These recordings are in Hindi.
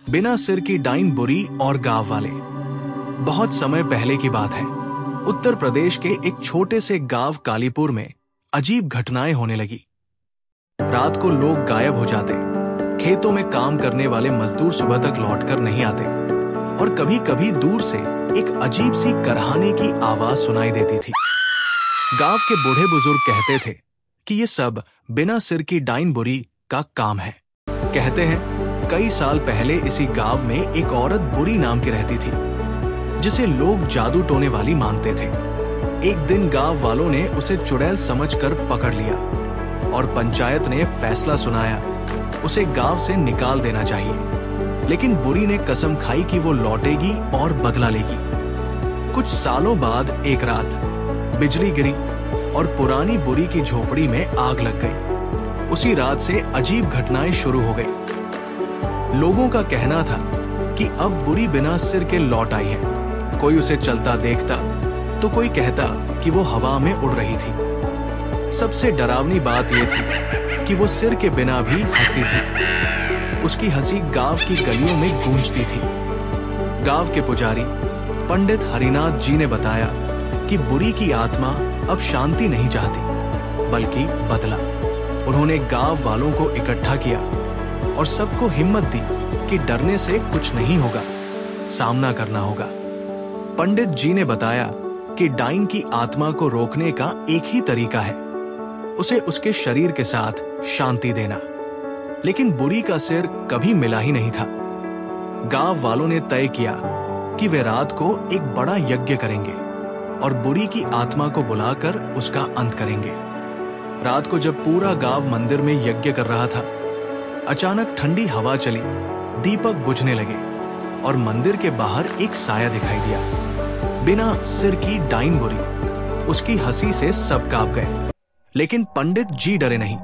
बिना सिर की डाइन बुरी और गांव वाले। बहुत समय पहले की बात है। उत्तर प्रदेश के एक छोटे से गांव कालीपुर में अजीब घटनाएं होने लगी। रात को लोग गायब हो जाते, खेतों में काम करने वाले मजदूर सुबह तक लौटकर नहीं आते और कभी कभी दूर से एक अजीब सी करहाने की आवाज सुनाई देती थी। गांव के बूढ़े बुजुर्ग कहते थे कि ये सब बिना सिर की डाइन बुरी का काम है। कहते हैं कई साल पहले इसी गांव में एक औरत बुरी नाम की रहती थी, जिसे लोग जादू टोने वाली मानते थे। एक दिन गांव वालों ने उसे चुड़ैल समझकर पकड़ लिया और पंचायत ने फैसला सुनाया, उसे गांव से निकाल देना चाहिए। लेकिन बुरी ने कसम खाई कि वो लौटेगी और बदला लेगी। कुछ सालों बाद एक रात बिजली गिरी और पुरानी बुरी की झोपड़ी में आग लग गई। उसी रात से अजीब घटनाएं शुरू हो गई। लोगों का कहना था कि अब बुरी बिना सिर के लौट आई है। कोई उसे चलता देखता तो कोई कहता कि वो हवा में उड़ रही थी। सबसे डरावनी बात यह थी कि वो सिर के बिना भी हंसती थी। उसकी हंसी गांव की गलियों में गूंजती थी। गांव के पुजारी पंडित हरिनाथ जी ने बताया कि बुरी की आत्मा अब शांति नहीं चाहती बल्कि बदला। उन्होंने गांव वालों को इकट्ठा किया और सबको हिम्मत दी कि डरने से कुछ नहीं होगा, सामना करना होगा। पंडित जी ने बताया कि डाइन की आत्मा को रोकने का एक ही तरीका है, उसे उसके शरीर के साथ शांति देना। लेकिन बुरी का सिर कभी मिला ही नहीं था। गांव वालों ने तय किया कि वे रात को एक बड़ा यज्ञ करेंगे और बुरी की आत्मा को बुलाकर उसका अंत करेंगे। रात को जब पूरा गांव मंदिर में यज्ञ कर रहा था, अचानक ठंडी हवा चली, दीपक बुझने लगे और मंदिर के बाहर एक साया दिखाई दिया। बिना सिर की डाइन बुरी। उसकी हंसी से सब कांप गए, लेकिन पंडित जी डरे नहीं।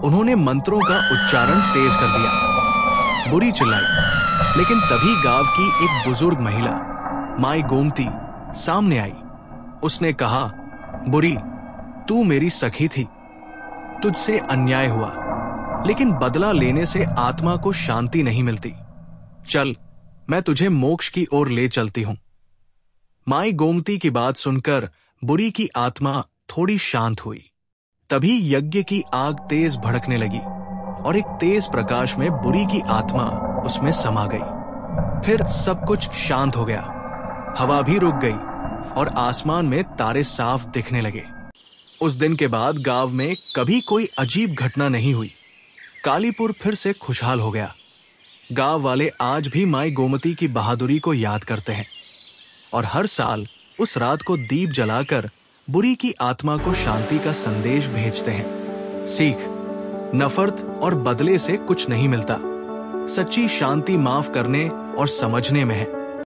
उन्होंने मंत्रों का उच्चारण तेज कर दिया। बुरी चिल्लाई, लेकिन तभी गांव की एक बुजुर्ग महिला माई गोमती सामने आई। उसने कहा, बुरी, तू मेरी सखी थी, तुझसे अन्याय हुआ, लेकिन बदला लेने से आत्मा को शांति नहीं मिलती। चल, मैं तुझे मोक्ष की ओर ले चलती हूं। माई गोमती की बात सुनकर बुरी की आत्मा थोड़ी शांत हुई। तभी यज्ञ की आग तेज भड़कने लगी और एक तेज प्रकाश में बुरी की आत्मा उसमें समा गई। फिर सब कुछ शांत हो गया, हवा भी रुक गई और आसमान में तारे साफ दिखने लगे। उस दिन के बाद गांव में कभी कोई अजीब घटना नहीं हुई। कालीपुर फिर से खुशहाल हो गया। गांव वाले आज भी माई गोमती की बहादुरी को याद करते हैं और हर साल उस रात को दीप जलाकर बुरी की आत्मा को शांति का संदेश भेजते हैं। सीख, नफरत और बदले से कुछ नहीं मिलता। सच्ची शांति माफ करने और समझने में है।